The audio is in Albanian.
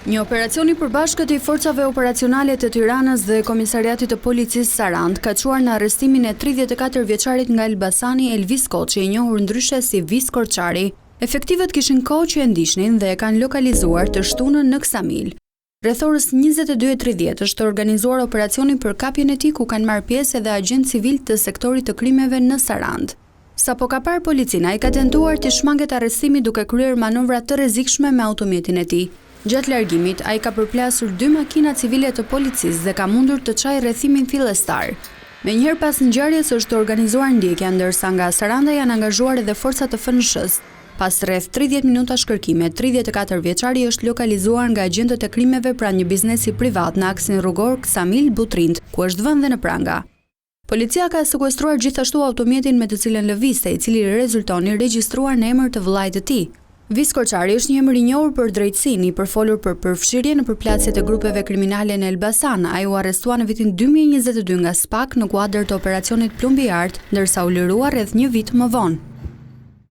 Një operacion i përbashkët i forcave operacionale të Tiranës dhe Komisariatit të Policisë Sarandë ka çuar në arrestimin e 34 vjeçarit nga Elbasani Elvis Koçi, i njohur ndryshe si Vis Korçari. Efektivët kishin kohë që e ndiqnin dhe e kanë lokalizuar të shtunën në Ksamil. Rreth orës 22:30 është organizuar operacioni për kapjen e tij, ku kanë marrë pjesë edhe agjentë civil të sektorit të krimeve në Sarandë. Sapo ka parë policin, ai ka tentuar të shmanget arrestimin duke kryer manovra të rrezikshme me automjetin e tij. Gjatë largimit, ai ka përplasur 2 makina civile të policisë dhe ka mundur të çajë rrethimin fillestar. Menjëherë pas ngjarjes është organizuar ndjekja, ndërsa nga Saranda janë angazhuar edhe forcat të FNSH-s. Pas rreth 30 minuta shkërkime, 34 vjeçari është lokalizuar nga agentët e krimeve pranë një biznesi privat në aksin rrugor Ksamil Butrind, ku është vënë dhe në pranga. Policia ka sekuestruar gjithashtu automjetin me të cilën lëvizte, i cili rezulton i regjistruar në emër të vëllait të tij. Vis Korçari është një emër i njohur për drejtësinë, i përfolur për përfshirje në përplasjet e grupeve kriminale në Elbasan. Ai u arrestua në vitin 2022 nga SPAK në kuadër të operacionit Plumbi Art, ndërsa u lirua rreth një vit më vonë.